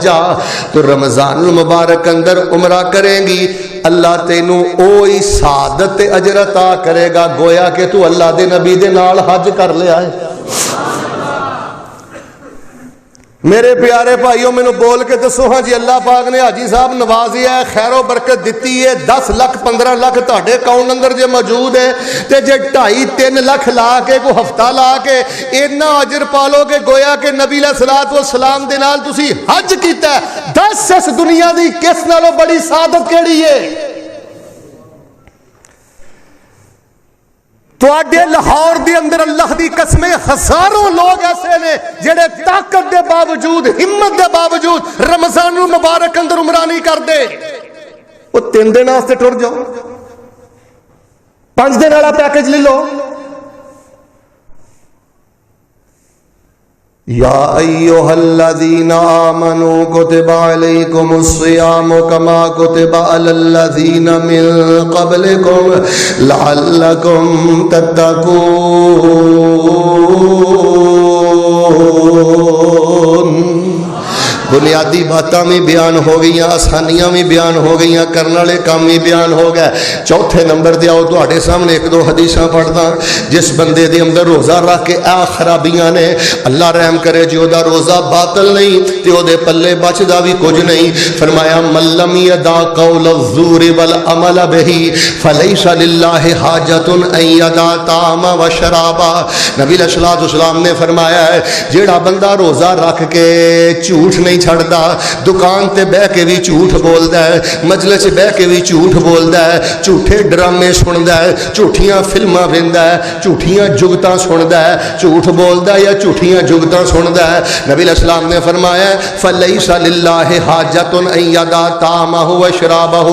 جا تو رمضان المبارک اندر عمرہ کریں گی اللہ تینوں اوہی سعادت تے اجر عطا کرے گا گویا کہ تو اللہ دے نبی دے نال حج کر لیا ہے۔ میرے پیارے بھائیوں میں بول کے دسو ہاں جی اللہ پاک نے حاجی صاحب نوازیا ہے خیر و برکت دیتی ہے 10 لاکھ 15 لاکھ تہاڈے اکاؤنٹ اندر جے موجود ہے تے جے 2.5-3 لاکھ لا کے کوئی ہفتہ لا کے اتنا اجر پالو کہ گویا کہ نبی علیہ الصلوۃ والسلام دے نال تسی حج کیتا ہے۔ دس اس دنیا دی کس نالوں بڑی سعادت کیڑی ہے؟ تو آڈے لاہور دی اندر اللہ دی قسمیں ہزاروں لوگ ایسے نے جڑے طاقت دے باوجود ہمت دے باوجود رمضان المبارک اندر عمرہ نہیں کر دے۔ وہ 3 دن واسطے ٹر جاؤ 5 دن والا پیکج لے لو۔ یا ایھا الذین آمنوا کتب علیکم الصیام کما کتب علی الذین من قبلکم لعلکم تتقون۔ بنیادی باتاں بھی بیان ہو گئی، آسانیاں بھی بیان ہو گئی، کرنے والے کام بھی بیان ہو گئے۔ چوتھے نمبر دے آؤ تواڈے سامنے 1-2 حدیثاں پڑھدا۔ جس بندے دے اندر روزہ رکھ کے خرابیاں نے اللہ رحم کرے جی او دا روزہ باطل نہیں تے او دے پلے بچدا بھی کچھ نہیں۔ فرمایا من لم یدع قول الزور والعمل به فلیس للہ حاجۃ ان یدع طعام و شرابا۔ نبی علیہ الصلوۃ والسلام نے فرمایا ہے جیڑا بندہ روزہ رکھ کے جھوٹ نہیں چھڑدا، دکان تے بہ کے بھی جھوٹ بولدا ہے، مجلس بہ کے بھی جھوٹ بولدا ہے، جھوٹے ڈرامے سندا ہے، جھوٹیاں فلماں ویندا ہے، جھوٹیاں جگتاں سندا ہے، جھوٹ بولدا ہے یا جھوٹیاں جگتاں سندا ہے۔ نبی علیہ السلام نے فرمایا فلیس للہ حاجۃ ان یدع طعامہ و شرابہ،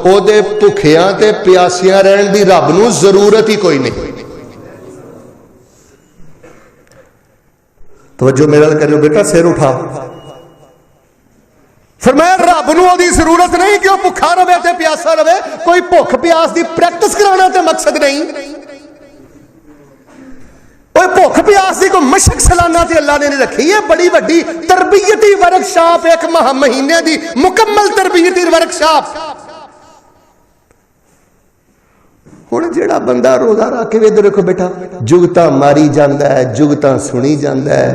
او دے بھکھیاں تے پیاسیاں رہن دی رب نو ضرورت ہی کوئی نہیں۔ توجہ میرا کریو بیٹا، سر اٹھا۔ فرمایا رب نو دی ضرورت نہیں کہ وہ بھکھا رہے تے پیاسا رہے، کوئی بھوک پیاس دی پریکٹس کرانا تے مقصد نہیں، کوئی بھوک پیاس دی کوئی مشق سلانا تے اللہ نے نہیں رکھی ہے۔ بڑی بڑی تربیتی ورکشاپ، 1 مہینے دی مکمل تربیتی ورکشاپ۔ ہن جیڑا بندہ روزہ رکھ کے ادھر دیکھو بیٹا جگتاں ماری جاندا ہے، جگتاں سنی جاندا ہے،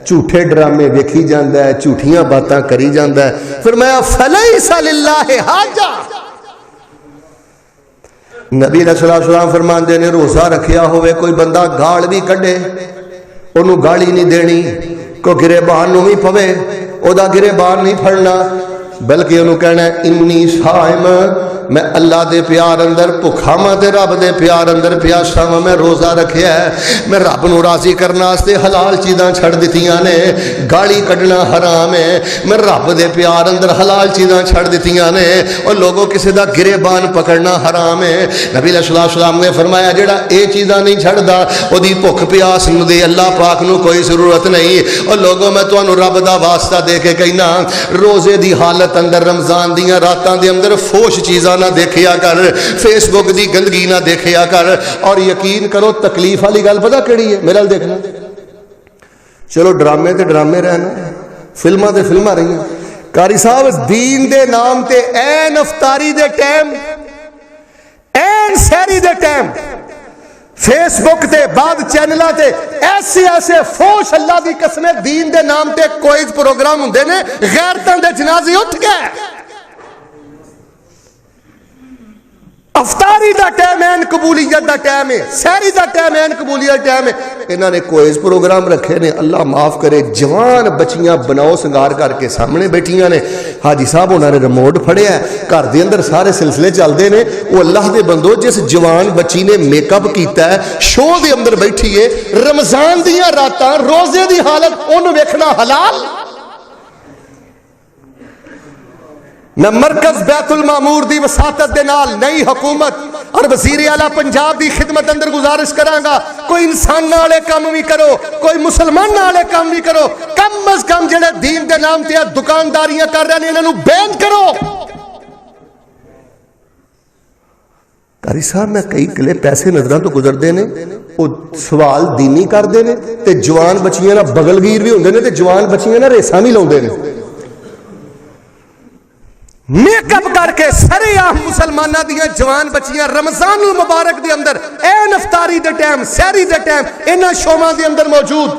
جھوٹے ڈرامے ویکھی جاندا ہے، جھوٹیاں باتاں کری جاندا ہے۔ فرمایا فلیس للہ حاجہ۔ نبی علیہ السلام فرماندے نے روزہ رکھیا ہوئے کوئی بندہ گال بھی کڈے انہوں گالی نہیں دینی، کوئی گریبان نو بھی پوے او دا گریبان نہیں پھڑنا، بلکہ انہوں کہنا ہے انی صائم، میں اللہ دے پیار اندر بھکھا ماں تے رب دے پیار اندر پیاسا ماں، میں روزہ رکھیا ہے، میں رب نو راضی کرنا واسطے حلال چیزاں چھڑ دتیاں نے، گالی کڈنا حرام ہے، میں رب دے پیار اندر حلال چیزاں چھڑ دتیاں نے، اور لوگوں کسی دا گریبان پکڑنا حرام ہے۔ نبی علیہ السلام نے فرمایا جڑا اے چیزاں نہیں چھڑدا او دی بھوک پیاس نو دے اللہ پاک نو کوئی ضرورت نہیں۔ اور لوگوں میں تانوں رب دا واسطہ دے کے کہنا روزے دی حالت اندر رمضان دیاں راتاں دے اندر فوش چیزاں نہ دیکھیا کر، فیس بک دی گندگی نہ دیکھیا کر، اور یقین کرو تکلیف والی گل پتہ کیڑی ہے؟ میرا دیکھنا چلو ڈرامے تے ڈرامے رہنا، فلماں تے فلماں رہی، قاری صاحب دین دے نام تے این افطاری دے ٹائم، این سحری دے ٹائم فیس بک تے بعد چینلاں تے ایسے فوش اللہ دی قسمیں دین دے نام تے کوئی پروگرام ہوندے نے، غیرتاں دے جنازے اٹھ گئے۔ افطاری دا ٹائم ہے، قبولیت دا ٹائم ہے، سحری دا ٹائم ہے، قبولیت ٹائم ہے، انہوں نے کوئز پروگرام رکھے نے، اللہ معاف کرے جوان بچیاں بناؤ سنگار کر کے سامنے بیٹھیاں نے، حاجی صاحب انہوں نے ریموٹ پھڑیا ہے، گھر دے اندر سارے سلسلے چلتے ہیں، وہ اللہ دے بندو جس جوان بچی نے میک اپ کیتا ہے شو دے اندر بیٹھی ہے، رمضان دیاں راتاں روزے دی حالت انہوں ویکھنا حلال؟ میں مرکز بیت المعمور دی وساطت دے نال نئی حکومت اور وزیر اعلیٰ پنجاب دی خدمت اندر گزارش کراں گا کوئی انسان نالے کام بھی کرو، کوئی مسلمان نالے کام بھی کرو، کم از کم جڑے دین دے نام تے دکانداریاں کر رہے ہیں انہوں بین کرو۔ قاری صاحب میں کئی کلے پیسے نظراں تو گزردے نے، وہ سوال دینی کردے نے تے جوان بچیاں نہ بغل گیر بھی ہوندے نے تے جوان بچیاں نہ ریساں بھی لاؤندے نے۔ میک اپ کر کے سرے عام مسلمانہ دیاں جوان بچیاں رمضان المبارک دے اندر این افطاری دے ٹائم سحری دے ٹائم انہاں شوواں دے اندر موجود.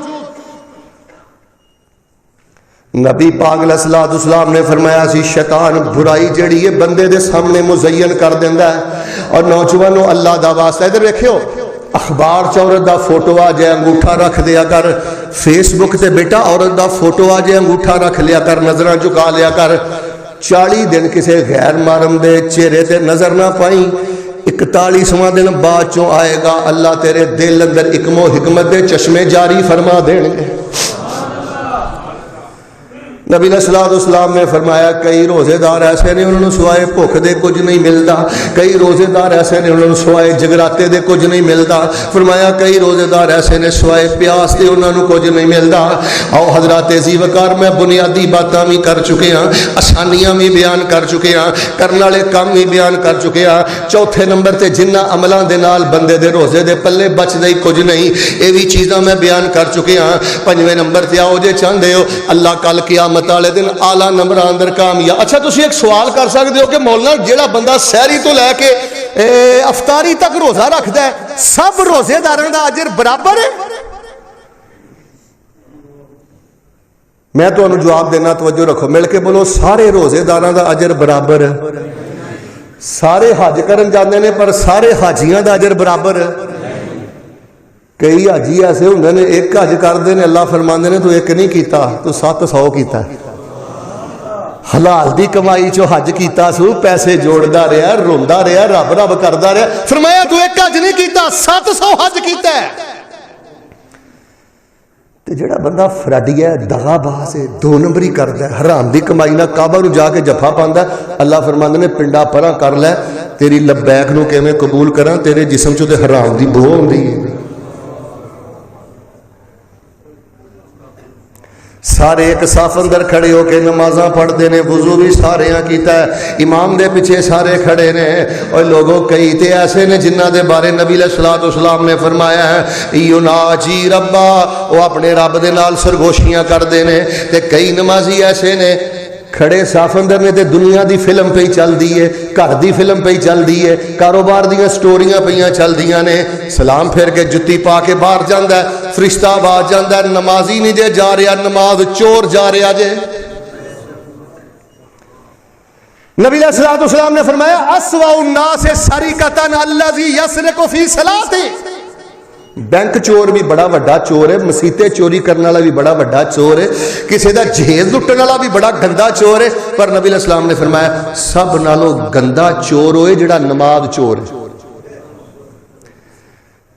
نبی پاک علیہ الصلوۃ والسلام نے فرمایا سی شیطان برائی جڑی ہے بندے دے سامنے مزین کر دیندا ہے. اور نوجوانوں اللہ دا واسطہ ادھر ویکھیو اخبار چ عورت دا فوٹو آ جائے انگوٹھا رکھ دیا کر, فیس بک تے بیٹا عورت دا فوٹو آ جائے انگوٹھا رکھ لیا کر, نظراں جھکا لیا کر. 40 دن کسے غیر محرم دے چہرے تے نظر نہ پائیں, 41واں دن بعد چوں آئے گا اللہ تیرے دل اندر حکم و حکمت دے چشمے جاری فرما دیں گے. نبی علیہ الصلوۃ والسلام نے فرمایا کئی روزے دار ایسے نے انہوں نے سوائے بھوک دے کچھ نہیں ملتا, کئی روزے دار ایسے نے انہوں نے سوائے جگراتے دے کچھ نہیں ملتا. فرمایا کئی روزے دار ایسے نے سوائے پیاس دے انہوں نے کچھ نہیں ملتا. آؤ حضرات عزیز وقار میں بنیادی باتاں بھی کر چکے ہیں, آسانیاں بھی بیان کر چکے ہیں, کرنے والے کام بھی بیان کر چکے ہیں. چوتھے نمبر تے جنہ عملاں دے نال بندے دے روزے دے پلے بچدا ہی کچھ نہیں, یہ بھی چیزاں میں بیان کر چکے ہیں. 5ویں نمبر تے آؤ جے چاہندے ہو اللہ کل قیامت والے دن اعلیٰ نمبر اندر کامیاب. اچھا تسی ایک سوال کر سکتے ہو کہ مولانا جیڑا بندہ سحری تو لے کے افطاری تک روزہ رکھدا ہے سب روزے داراں دا اجر برابر ہے؟ میں تو انہوں جواب دینا توجہ رکھو, مل کے بولو سارے روزے داراں دا اجر برابر ہے. سارے حج کرن جاندے نے پر سارے حاجیاں دا اجر برابر ہے. کئی حاجی ایسے ہوندے نے ایک حج کردے نے اللہ فرماندے نے تو ایک نہیں کیتا تو 700 کیتا. حلال دی کمائی چو حج کیتا سو, پیسے جوڑدا رہیا, روندا رہیا, رب رب کردا رہیا. فرمایا تو ایک حج نہیں کیتا 700 حج کیتا ہے. تے جڑا بندہ فراڈی ہے, دغا باز ہے, 2 نمبری کردا ہے, حرام دی کمائی نہ کعبہ نو جا کے جفا پاندا ہے, اللہ فرماندے نے پنڈا پراں کر لے, تیری لبیک نو کیویں قبول کراں, تیرے جسم چوں تے حرام دی بو ہوندی ہے. سارے ایک صاف اندر کھڑے ہو کے نمازاں پڑھتے ہیں, وضو بھی سارے کیتا ہے, امام دے پیچھے سارے کھڑے نے. اور لوگوں کئی تے ایسے نے جنہ دے بارے نبی علیہ الصلوۃ والسلام نے فرمایا ہے یوناجی ربا, وہ اپنے رب دے نال سرگوشیاں کردے نے. تے کئی نمازی ایسے نے کھڑے صاف اندر نے تے دنیا دی فلم پہ ہی چل دی ہے, گھر دی فلم پہ ہی چل دی ہے, کاروبار دیاں سٹوریاں پہ چل دیاں نے. سلام پھر کے جتی پا کے باہر جاندا ہے, فرشتہ آواز جاندا ہے نمازی نہیں جے جا رہا, نماز چور جا رہا جے. نبی علیہ الصلوۃ والسلام نے فرمایا اسوأ الناس سرقۃ الذی یسرق فی صلاۃہ. بینک چور بھی بڑا وڈا چور ہے, مسیتے چوری کرنے والا بھی بڑا وڈا چور ہے, کسی دا جہیز لٹن والا بھی بڑا گندا چور ہے. پر نبی علیہ السلام نے فرمایا سب نالوں گندا چور ہوئے جڑا نماز چور ہے.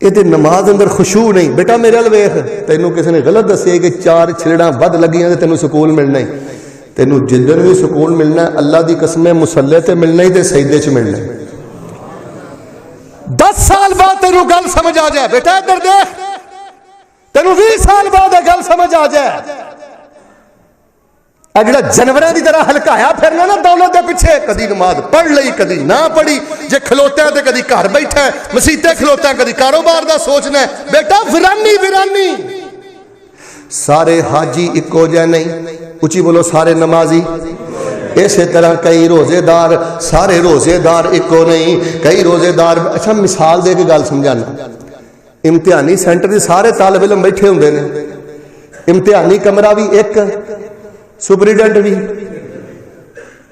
یہ تے نماز اندر خشوع نہیں. بیٹا میرے ال ویکھ, تینوں کسی نے غلط دسے کہ 4 چھلڑاں ود لگیاں تے تینوں سکون ملنا ہے. تینوں جدن بھی سکون ملنا ہے اللہ دی قسم مصلی تے ملنا ہی تے سجدے چ ملنا ہے. 10 سال بعد تینوں گل سمجھ آ جائے, بیٹا ادھر دیکھ, تینوں 20 سال بعد گل سمجھ آ جائے. اگلا جانوراں دی طرح ہلکایا پھرنا نا دولت دے پیچھے, کدی نماز پڑھ لئی کدی نہ پڑھی, جے کھلوتا ہے تے کدی گھر بیٹھا ہے, مسیتے کھلوتا ہے کدی کاروبار دا سوچنا ہے. بیٹا ویرانی ویرانی. سارے حاجی اکو جے نہیں, اچھی بولو سارے نمازی. اسی طرح کئی روزے دار, سارے روزے دار اکو نہیں, کئی روزے دار. اچھا مثال دے کے گل سمجھانا, امتحانی سینٹر دے سارے طالب علم بیٹھے ہوندے نے, امتحانی کمرہ بھی ایک, سپریڈنٹ بھی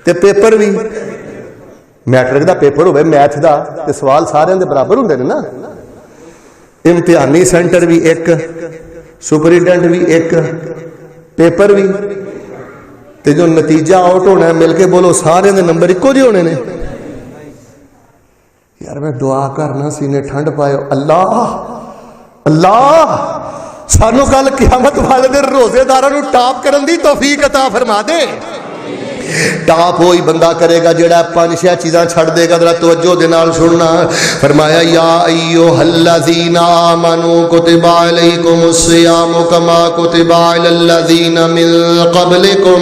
تے پیپر بھی. میٹرک دا پیپر ہوئے میتھ دا تے سوال سارے دے برابر ہوندے نے نا. امتحانی سینٹر بھی ایک, سپریڈنٹ بھی ایک, پیپر بھی, تے جو نتیجہ آؤٹ ہونا ہے مل کے بولو سارے دے نمبر ایکو جے ہونے نے. یار میں دعا کرنا سینے ٹھنڈ پائے, اللہ اللہ سانو کل قیامت والے دن روزے داراں نو ٹاپ کرن دی توفیق عطا فرما دے. ٹاپ وہی بندہ کرے گا جڑا 5-6 چیزاں چھڑ دے گا. ذرا توجہ دے نال سننا. فرمایا یا ایھا الذین آمنوا کتب علیکم الصیام کما کتب علی الذین من قبلکم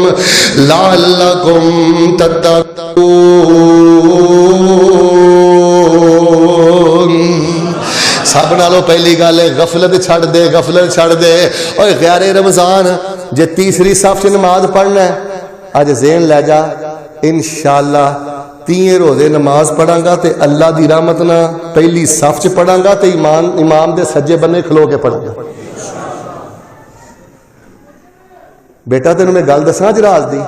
لعلکم تتقون. سب نالوں پہلی گل ہے غفلت چھڑ دے, غفلت چھڑ دے. اور غیر رمضان جے تیسری صف چ نماز پڑھنا ہے, اج ذہن لے جا انشاءاللہ 3 روزے نماز پڑھاں گا تے اللہ دی رحمت نہ پہلی صف چ پڑھاں گا تے امام دے سجے بنے کھلو کے پڑھاں گا. بیٹا تینوں میں گل دساں اج راز دی,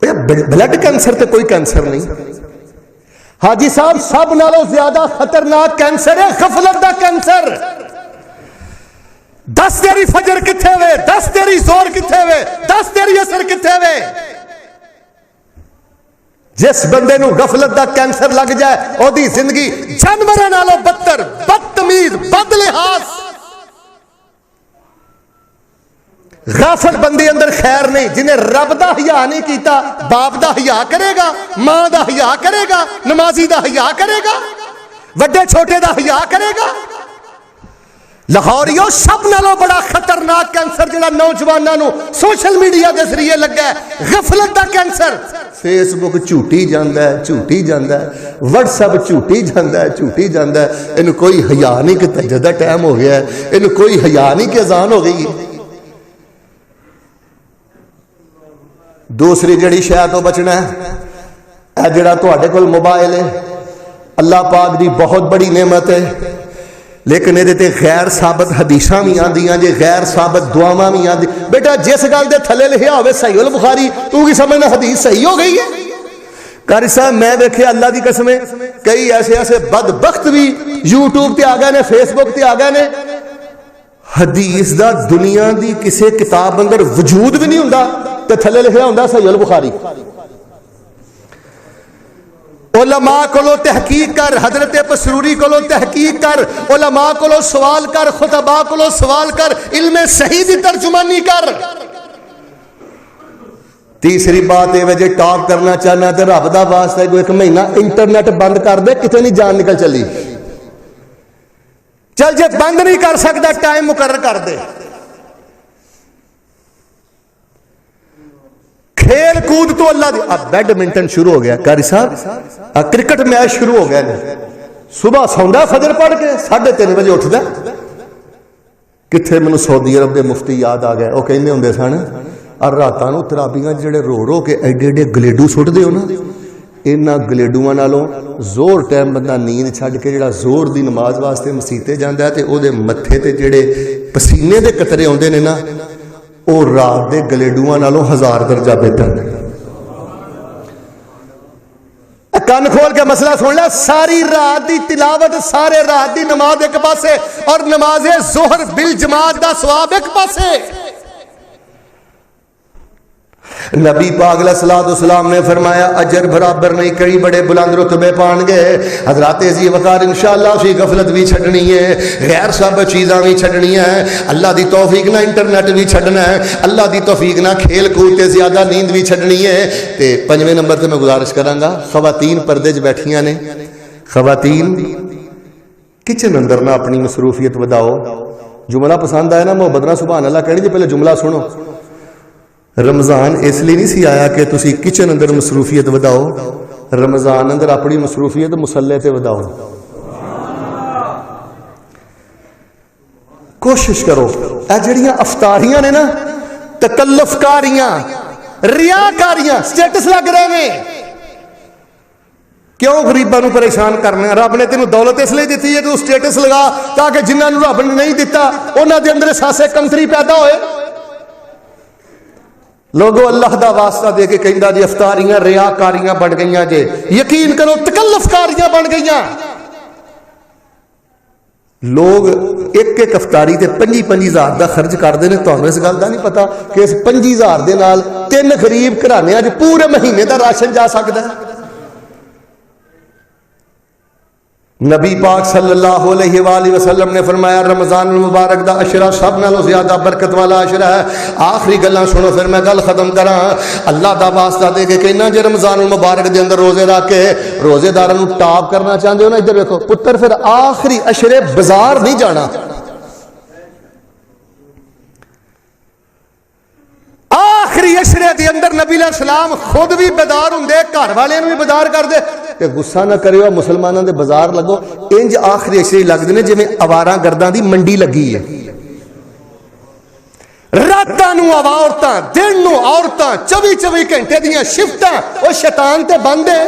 بلڈ کینسر تے کوئی کینسر نہیں. حاجی صاحب سب نالوں زیادہ خطرناک کینسر ہے غفلت دا کینسر. دس تیری فجر کتھے وے, دس تیری زور کتھے وے, دس تیری اثر کتھے وے. جس بندے نو غفلت دا کینسر لگ جائے او دی زندگی جانوراں نالوں بدتر, بدتمیز, بد لحاظ. غافل بندے اندر خیر نہیں. جنہیں رب دا حیا نہیں کیتا, باپ دا حیا کرے گا, ماں دا حیا کرے گا, نمازی دا حیا کرے گا, وڈے چھوٹے دا حیا کرے گا. لاہوریو سب نالوں بڑا خطرناک کینسر جڑا نوجواناں نو سوشل میڈیا دے ذریعے لگا ہے غفلت دا کینسر. فیس بک جھوٹی جاندا ہے, جھوٹی جاندا ہے, واٹس ایپ جھوٹی جاندا ہے, جھوٹی جاندا ہے. اینو کوئی حیا نہیں کہ تہجد دا ٹائم ہو گیا ہے, اینو کوئی حیا نہیں کہ اذان ہو گئی ہے. دوسری جڑی شے تو بچنا ہے, اے جڑا تواڈے کول موبائل ہے اللہ پاک دی بہت بڑی نعمت ہے, لیکن یہ تے غیر ثابت حدیثاں بھی آندیاں جے, غیر ثابت دعاواں بھی آندی. بیٹا جس گل دے تھلے لکھیا ہوے صحیح البخاری تو کی سمجھنا حدیث صحیح ہو گئی ہے؟ قاری صاحب میں دیکھے اللہ دی قسم کئی ایسے بدبخت بھی یوٹیوب تے آ گئے نے, فیس بک تے آ گئے نے, حدیث دا دنیا دی کسے کتاب اندر وجود بھی نہیں ہوندا تے تھلے لکھیا ہوندا صحیح البخاری. علماء کولو تحقیق کر, حضرت پسروری کولو تحقیق کر, علماء کولو سوال کر, خطباء کولو سوال کر, علم صحیح دی ترجمانی کر. تیسری بات یہ جے ٹاک کرنا چاہنا تے رب دا واسطہ ہے, کوئی 1 مہینہ انٹرنیٹ بند کر دے, کتے نہیں جان نکل چلی. چل جے بند نہیں کر سکتا ٹائم مقرر کر دے. کھیل کود تو اللہ دی. اب بیڈمنٹن شروع ہو گیا قاری صاحب, کرکٹ میچ شروع ہو گیا نے. صبح سوندا فجر پڑھ کے 3:30 بجے اٹھدا. کتھے مینوں سعودی عرب دے مفتی یاد آ گئے, وہ کہندے ہوندے سن اور راتاں نوں ترابیاں جڑے رو رو کے ایڈے ایڈے گلیڈو سٹ دیو نا, انہاں گلیڈواں نالوں زور ٹائم بندہ نیند چھڈ کے جڑا زور دی نماز واسطے مسیتے جاندا ہے تے او دے متھے تے جڑے پسینے دے قطرے اوندے نے نا, او رات دے گلیڈواں نالوں 1000 درجہ بہتر ہے. کان کھول کے مسئلہ سن لے, ساری رات دی تلاوت, سارے رات دی نماز ایک پاسے, اور نماز ظہر بالجماعت دا ثواب ایک پاسے. نبی پاک علیہ الصلوۃ والسلام نے فرمایا اجر برابر نہیں, کئی بڑے بلند رتبے پان گے. حضرات ذی وقار انشاءاللہ اسی غفلت بھی چھڈنی ہے, غیر سب چیزاں بھی چھڈنی ہے, اللہ دی توفیق نہ انٹرنیٹ بھی چھڈنا ہے, اللہ دی توفیق نہ کھیل کود تے زیادہ نیند بھی چھڈنی ہے. تے 5ویں نمبر تے میں گزارش کراں گا, خواتین پردے 'چ بیٹھیاں نے, خواتین کچن اندر نہ اپنی مصروفیت وداؤ. جملہ پسند آیا نا محبت نہ سبحان اللہ کہنی جی, پہلے جملہ سنو. رمضان اس لیے نہیں سی آیا کہ تسی کچن اندر مصروفیت وداؤ, رمضان اندر اپنی مصروفیت مسلح تے وداؤ. کوشش کرو اے جڑیاں افطاریاں نے نا, تکلف کاریاں, ریاکاریاں, سٹیٹس لگ رہے ہیں. کیوں غریباں نو پریشان کرنا؟ رب نے تینوں دولت اس لیے دیتی ہے کہ تو سٹیٹس لگا تاکہ جنہاں نو رب نے نہیں دیتا انہاں دے اندر احساسے کمتری پیدا ہوئے. لوگوں اللہ دا واسطہ دے کے کہندا جی افطاریاں ریاکاریاں بن گئیاں جے, یقین کرو تکلف کاریاں بن گئیاں. لوگ ایک افطاری تے 5,000 دا خرچ کردے نے. تانوں اس گل دا نہیں پتا کہ اس 5,000 دے نال 3 غریب گھرانے اج پورے مہینے دا راشن جا سکدا ہے. نبی پاک صلی اللہ علیہ وآلہ وسلم نے فرمایا رمضان المبارک دا عشرہ سب نالوں زیادہ برکت والا عشرہ ہے. آخری گلاں سنو پھر میں گل ختم کراں. اللہ دا واسطہ دے کے کہنا جے رمضان المبارک دے اندر روزے رکھ کے روزے داراں نوں ٹاپ کرنا چاہندے ہو نا, ادھر دیکھو پتر, پھر آخری عشرے بازار نہیں جانا. آخری عشرے دے اندر نبی علیہ السلام خود بھی بیدار ہوندے, گھر والے نوں بھی بیدار کر دے کہ غصہ نہ کریو, مسلمانوں دے بازار لگو. انج آخری عشرے لگدے نے جویں آواراں گرداں دی منڈی لگی ہے. راتاں نو عورتاں، دن نو عورتاں، 24 گھنٹے دیاں شفٹاں، وہ شیطان تے بند ہے۔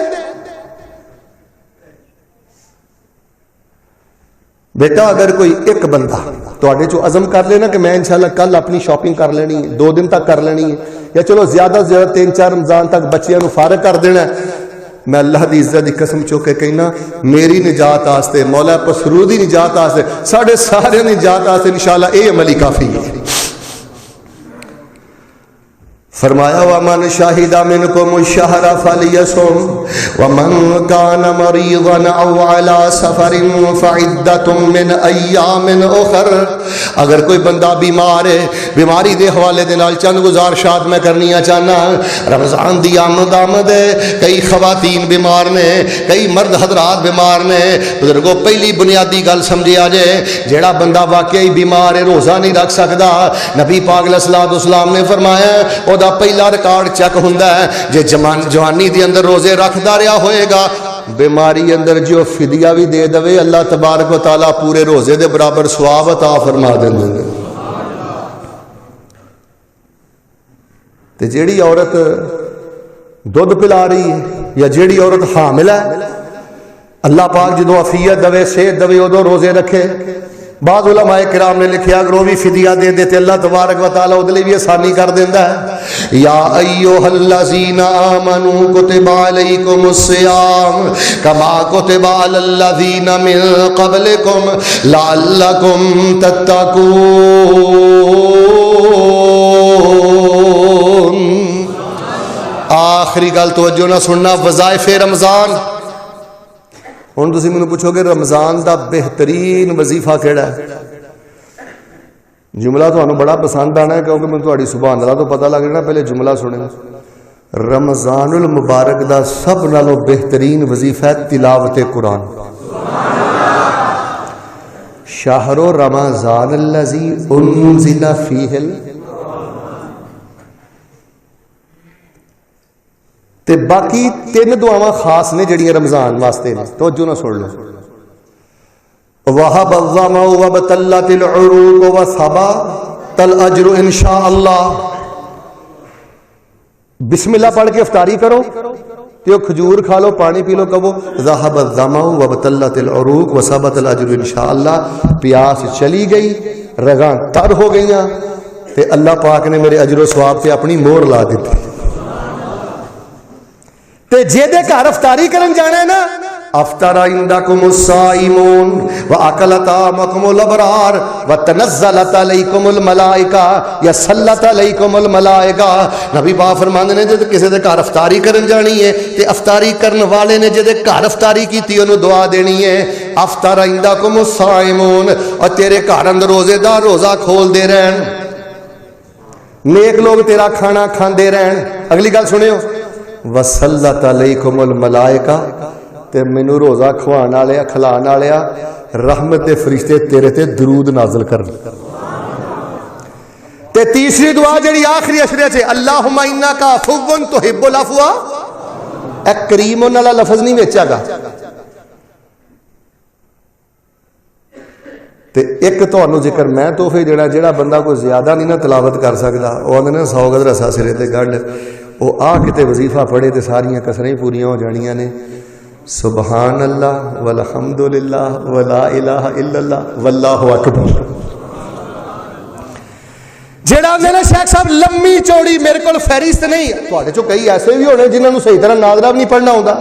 بیٹا اگر کوئی ایک بندہ تواڈے چوں عزم کر لینا کہ میں انشاءاللہ کل اپنی شاپنگ کر لینی ہے، 2 دن تک کر لینی ہے، یا چلو زیادہ سے زیادہ 3-4 رمضان تک بچیاں نو فارغ کر دینا ہے، میں اللہ دی عزت دی قسم چو کے کہنا میری نجات آستے، مولا پسرو دی نجات آستے، ساڑھے سارے نجات آستے انشاءاللہ اے عملی کافی ہے۔ فرمایا وَمَنْ شَهِدَ مِنْكُمُ الشَّهْرَ فَلْيَصُمْ وَمَنْ كَانَ مَرِيضًا أَوْ عَلَى سَفَرٍ فَعِدَّةٌ مِّنْ أَيَّامٍ أُخَرَ، اگر کوئی بندہ بیمار ہے، بیماری دے حوالے دے نال چند گزارشات میں کرنیاں چاہنا۔ رمضان دی آمد ہے، کئی خواتین بیمار نے، کئی مرد حضرات بیمار نے۔ بزرگوں پہلی بنیادی گل سمجھیا جائے، جیڑا بندہ واقعی بیمار ہے روزہ نہیں رکھ سکدا، نبی پاک علیہ الصلوۃ والسلام نے فرمایا او پہلا ریکارڈ چیک ہوندا ہے جے جوانی دی اندر روزے رکھدا رہا ہوئے گا، بیماری اندر جو فدیہ بھی دے دوے اللہ تبارک و تعالیٰ پورے روزے دے برابر ثواب عطا فرما دیں گے۔ تے جیڑی عورت دودھ پلا رہی ہے یا جیڑی عورت حامل ہے، اللہ پاک جدو عافیت دوے صحت دوے ادو روزے رکھے۔ بعض علماء کرام نے لکھیا اگر وہ بھی فدیہ دے دیتے اللہ تبارک و تعالیٰ ادھے بھی آسانی کر دیندہ ہے۔ یا ایھا الذین آمنوا کتب علیکم الصیام کما کتب علی الذین من قبلکم لعلکم تتقون۔ آخری گل توجہ نہ سننا، وظائف رمضان۔ ہوں تسی مینوں پوچھو گے رمضان دا بہترین وظیفہ کیڑا ہے؟ جملہ تمہیں بڑا پسند آنا ہے کیونکہ میں تھوڑی سبحان اللہ تو پتہ لگ جانا، پہلے جملہ سنے۔ رمضان المبارک دا سب نالوں بہترین وظیفہ ہے تلاوت قرآن۔ شہر رمضان الذی انزل فیہ تے باقی 3 دعاواں خاص نے جڑیاں رمضان واسطے نے، توجہ نہ سن لو۔ وَهَبَ الظَّمَأُ وَابْتَلَّتِ الْعُرُوقُ وَثَبَتَ الْأَجْرُ انشاء اللہ۔ بسم اللہ پڑھ کے افطاری کرو، تو کھجور کھا لو، پانی پی لو، کہو ذَهَبَ الظَّمَأُ وَابْتَلَّتِ الْعُرُوقُ وَثَبَتَ الْأَجْرُ انشاء اللہ۔ پیاس چلی گئی، رگاں تر ہو گئیاں، تے اللہ پاک نے میرے اجر و ثواب پہ اپنی مہر لا دیتی۔ تے جے دے گھر افطاری کرن جانا ہے نا، افطر عندکم الصائمون واکل طعامکم الابرار وتنزلت علیکم الملائکہ یا صلت علیکم الملائکہ۔ نبی پاک فرماندے نے جے کسی دے گھر افطاری کرن جانی ہے تے افطاری کرن والے نے جے دے گھر افطاری کیتی انہوں دعا دینی ہے، افطر عندکم الصائمون، اور تیرے گھر اندر روزے دار روزہ کھول دے رہن، نیک لوگ تیرا کھانا کھاندے رہن۔ اگلی گل سنیو، وَصَلَّتْ عَلَيْكُمُ الْمَلَائِكَةُ، تے مینوں روزہ کھوان والے کھلان والے رحمت دے فرشتے تیرے تے درود نازل کرن۔ تے تیسری دعا جڑی آخری اشرے چ اللہم انک عفو تحب العفو، اے کریم والا لفظ نہیں وچا گا۔ تے ایک تانوں ذکر میں تحفے دینا، جڑا بندہ کوئی زیادہ نہیں نہ تلاوت کر سکدا، او اندے نے 100 گز رسا سرے تے گڑھ وہ آ کتے وظیفہ پڑھے تے ساریاں کسریں پوریاں ہو جانیاں نے۔ سبحان اللہ والحمد للہ ولا الہ الا اللہ واللہ اکبر۔ جیڑا اندے نے شیخ صاحب لمبی چوڑی میرے کو فہرست نہیں، تواڈے چوں کئی ایسے بھی ہونے جنہاں نوں صحیح طرح ناظرہ بھی نہیں پڑھنا ہوندا۔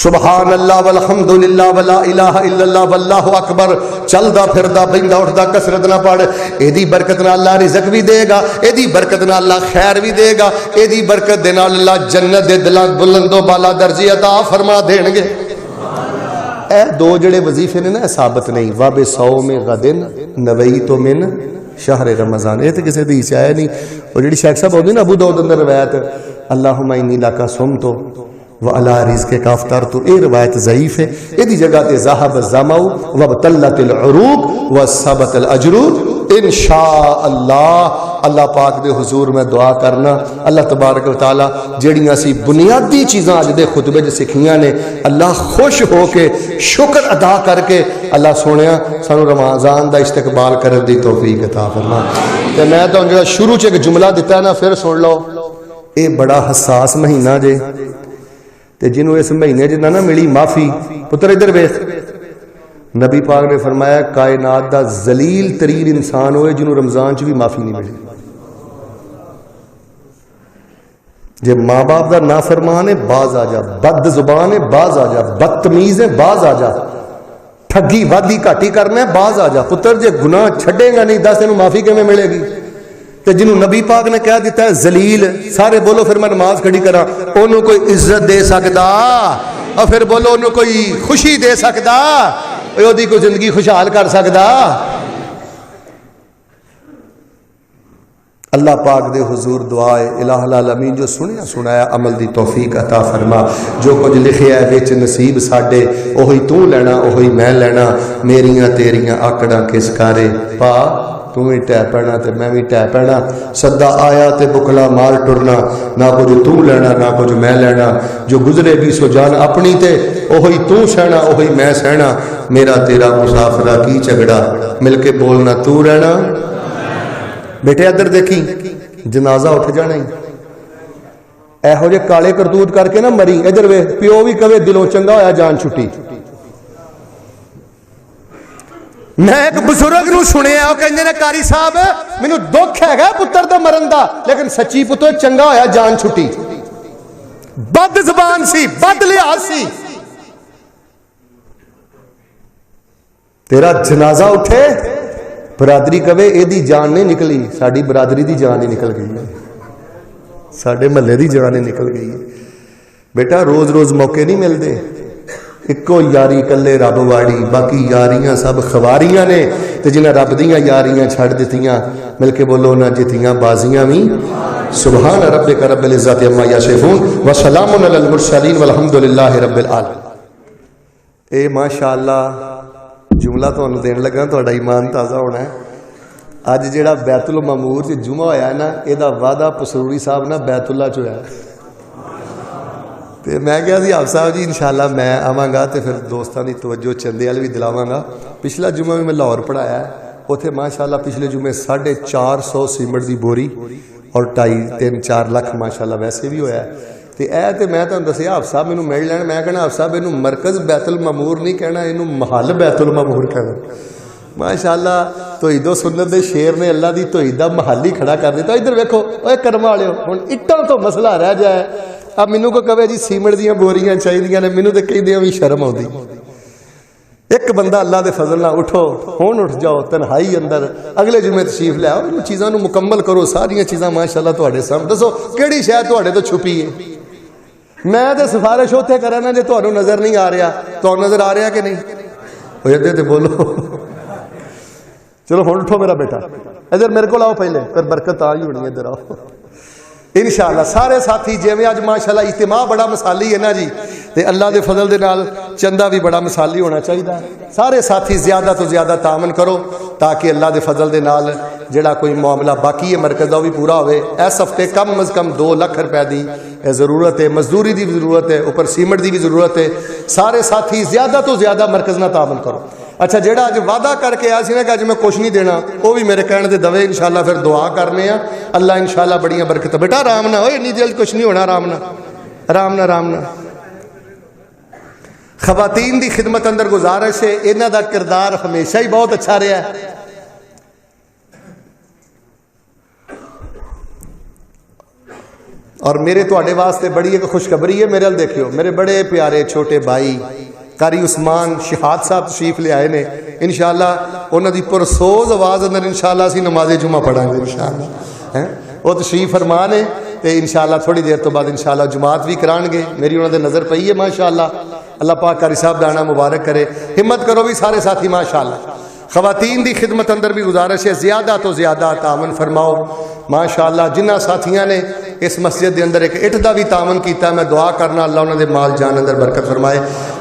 سبحان اللہ والحمد للہ ولا الہ الا اللہ واللہ اکبر، چلدا پھردا بیندا اٹھدا کثرت نہ پڑھ، ایدی برکت نال اللہ رزق بھی دے گا، ایدی برکت نال اللہ خیر بھی دے گا، ایدی برکت دے نال اللہ جنت دے دلاں بلند و بالا درجے عطا فرما دین گے۔ اے دو جڑے وظیفے نے نا ثابت نہیں، وَبِصَوْمِ غَدٍ نَوَيْتُ مِنْ شہر رمضان، یہ تو کسی حدیث آیا نہیں۔ اور جڑی شیخ صاحب ہوندی نا ابو داؤد اندر روایت اللہم انی لک صمت وعلی رزقک افطرت، یہ روایت ضعیف ہے۔ یہ جگہ تے ذہب الظمأ وابتلت العروق وثبت الاجر انشاء اللہ۔ اللہ پاک دے حضور میں دعا کرنا اللہ تبارک و تعالی جڑیاں سی بنیادی چیزاں اج دے خطبے وچ سکھیاں نے اللہ خوش ہو کے شکر ادا کر کے اللہ سونیا سانو رمضان دا استقبال کرن دی توفیق عطا فرما۔ تے میں تو جو شروع چ ایک جملہ دیتا ہے نا پھر سن لو، اے بڑا حساس مہینہ جے تے جنوں اس مہینے چ نہ ملی معافی، پتر ادھر ویکھ، نبی پاک نے فرمایا کائنات دا ذلیل ترین انسان ہوئے جنہوں رمضان چ بھی معافی نہیں ملی۔ جے ماں باپ دا نافرمان ہے باز آ جا، بد زبان ہے باز آ جا، بدتمیز ہے باز آ جا، ٹھگی وادی گھاٹی کرنا ہے باز آ جا، پتر جے گناہ چھڈے گا نہیں دس تینوں معافی کیویں ملے گی؟ تے جنہوں نبی پاک نے کہہ دیتا ہے ذلیل، سارے بولو پھر میں نماز کھڑی کراں، انہوں کوئی عزت دے سکدا؟ اور پھر بولو انہوں کوئی خوشی دے سکدا؟ دی کوئی زندگی خوشحال کر سکدا؟ اللہ پاک دے حضور دعائے الہ العالمین جو سنیا سنایا عمل دی توفیق عطا فرما، جو کچھ لکھیا ہے وچ نصیب ساڈے اوہی تو لینا اوہی میں لینا، میریاں تیریاں آکڑاں کس کارے پا تو ہی ٹہ پینا تے میں بھی ٹہ پینا، سدا آیا تے بکلا مال ٹرنا، نہ کچھ تو لینا نہ کچھ میں لینا، جو گزرے بھی سو جان اپنی تے اوہی تو سہنا اوہی میں سہنا، میرا تیرا مسافرہ کی جھگڑا مل کے بولنا تو رہنا۔ بیٹے ادھر دیکھی جنازہ اٹھ جانا ہی ایہو جے کالے کرتوت کر کے نہ مری، ادھر وے پیو بھی کہے دلوں چنگا ہویا جان چھٹی۔ میں ایک بزرگ نو سنیا وہ کہندے نے قاری صاحب مینوں دکھ ہے گا پتر دا مرن دا، لیکن سچی پتر چنگا ہویا جان چھٹی۔ بد زبان سی، بد لحاظ سی، تیرا جنازہ اٹھے برادری کہے اے دی جان نہیں نکلی، ساڈی برادری دی جان ہی نکل گئی ہے، ساڈے محلے دی جان ہی نکل گئی ہے۔ بیٹا روز روز موقع نہیں ملتے، اکو یاری کلے رب واڑی، باقی یاریاں سب خواریاں نے، تے جنہیں رب دیاں یاریاں چھڑ دیتیاں مل کے بولو نہ جتیاں بازیاں بھی سبحان ربک رب العزت عما یصفون وسلام علی المرسلین والحمدللہ رب العالمین۔ اے ماشاءاللہ جملہ تو انہوں دین لگا تو ایمان تازہ ہونا ہے۔ اج جیڑا بیت المعمور سے جمعہ ہویا ہے نا اے دا وعدہ پسروری صاحب نا بیت اللہ چ ہویا ہے، تے میں کہا سی آپ صاحب جی انشاءاللہ میں آواں گا تے پھر دوستاں دی توجہ چندے والے بھی دلاواں گا۔ پچھلا جمعہ بھی میں لاہور پڑھایا ہے، اوتھے ماشاءاللہ پچھلے جمعے 450 سیمنٹ دی بوری اور 2.5-3-4 لاکھ ماشاءاللہ ویسے بھی ہویا ہے۔ تے اے تے میں تانوں دسیا آپ صاحب مینوں مل لین، میں کہنا آپ صاحب اینوں مرکز بیت المعمور نہیں کہنا، اینوں محل بیت المعمور کہنا۔ ماشاءاللہ توحید و سنت دے شیر نے اللہ دی توحید دا محل ہی کھڑا کر دیتا۔ ادھر ویکھو اوے کرم والےو ہن اٹاں تو مسئلہ رہ جائے، اب مینوں کو کہے جی سیمنٹ دیاں بوریاں چاہیدیاں نے، مینوں تے کہندیاں بھی شرم آؤندی۔ ایک بندہ اللہ دے فضل نہ اٹھو ہون اٹھ جاؤ تنہائی اندر، اگلے جمعے تشریف لے آؤ، ان چیزاں نو مکمل کرو، ساریاں چیزاں ماشاءاللہ تواڈے سامنے، دسو کیڑی شے تواڈے تو چھپی ہے؟ میں تے سفارش اوتھے کرنا جے تانوں نظر نہیں آ رہا، تانوں نظر آ رہا کہ نہیں؟ او ادھر تے بولو، چلو ہن اٹھو میرا بیٹا، ادھر میرے کول آؤ پہلے، پھر برکت آ ہی ہونی ہے، ادھر آؤ انشاءاللہ۔ سارے ساتھی جویں اج ماشاءاللہ اجتماع بڑا مثالی ہے نا جی، تے اللہ دے فضل دے نال چندہ بھی بڑا مثالی ہونا چاہیے۔ سارے ساتھی زیادہ تو زیادہ تعاون کرو تاکہ اللہ دے فضل دے نال جڑا کوئی معاملہ باقی ہے مرکز دا وہ بھی پورا ہوئے۔ اس ہفتے کم از کم 2 لاکھ روپے دی ضرورت ہے، مزدوری دی بھی ضرورت ہے، اوپر سیمنٹ دی بھی ضرورت ہے۔ سارے ساتھی زیادہ تو زیادہ مرکز نہ تعاون کرو۔ اچھا جیڑا اج وعدہ کر کے آیا سی نا کہ اج میں کچھ نہیں دینا، وہ بھی میرے کہنے دے دوے انشاءاللہ، پھر دعا کرنے ہیں اللہ انشاءاللہ بڑیاں برکت۔ بیٹا آرام نہ ہوئے، نہیں جلد کچھ نہیں ہونا، آرام نہ آرام نہ آرام نہ۔ خواتین دی خدمت اندر گزارش ہے، انہاں دا کردار ہمیشہ ہی بہت اچھا رہا ہے۔ اور میرے تواڈے واسطے بڑی ایک خوشخبری ہے، میرے ال دیکھیو، میرے بڑے پیارے چھوٹے بھائی قاری عثمان شہاد صاحب تشریف لے آئے نے، انشاءاللہ انہاں دی پرسوز آواز اندر انشاءاللہ اسی نماز جمعہ پڑھاں گے انشاءاللہ۔ وہ تشریف فرما نے تے انشاءاللہ تھوڑی دیر تو بعد انشاءاللہ جماعت بھی کران گے، میری انہاں دے نظر پئی ہے ماشاءاللہ۔ اللہ پاک قاری صاحب دانا مبارک کرے، ہمت کرو بھی سارے ساتھی ماشاءاللہ۔ خواتین دی خدمت اندر بھی گزارش ہے زیادہ تو زیادہ تعاون فرماؤ ماشاءاللہ۔ جنہ ساتھیاں نے اس مسجد دے اندر ایک اٹھ دا بھی تعاون کیتا ہے، میں دعا کرنا اللہ انہاں دے مال جان اندر برکت فرمائے۔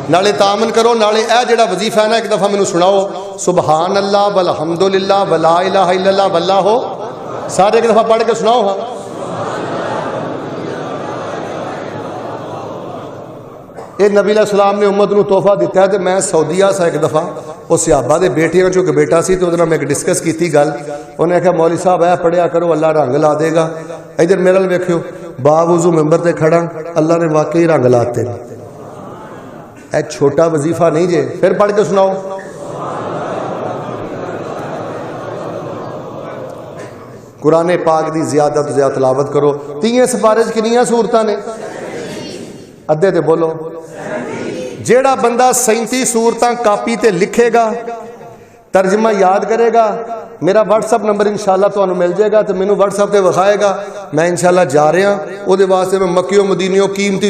نالے تعاون کرو، نالے اے جڑا وظیفہ ہے نا ایک دفعہ مینوں سناؤ، سبحان اللہ والحمدللہ ولا الہ الا اللہ واللہ سارے ایک دفعہ پڑھ کے سناؤ ہاں. یہ نبی علیہ السلام نے امت نو تحفہ دیتا ہے. تو میں سعودیہ سا ایک دفعہ وہ صحابہ دے بیٹیاں چونکہ بیٹا سی تو میں ڈسکس کی گل. انہیں کہا مولوی صاحب اے پڑھیا کرو اللہ رنگ لا دے گا. ادھر میرے نال ویکھیو باوضو ممبر تے کھڑا اللہ نے واقعی رنگ لاتے. اے چھوٹا وظیفہ نہیں جے. پھر پڑھ کے سناؤ. قرآن پاک دی زیادہ تو زیادہ تلاوت کرو. 3 سپارے کنیاں سورتاں نے؟ ادھے تے بولو. جیڑا بندہ 37 سورتاں کاپی تے لکھے گا ترجمہ یاد کرے گا میرا واٹس اپ نمبر انشاءاللہ تو مل جائے گا تو مینوں واٹس اپ تے وکھائے گا. میں انشاءاللہ جا رہا ہوں وہ واسطے میں مکیوں مدینیوں قیمتی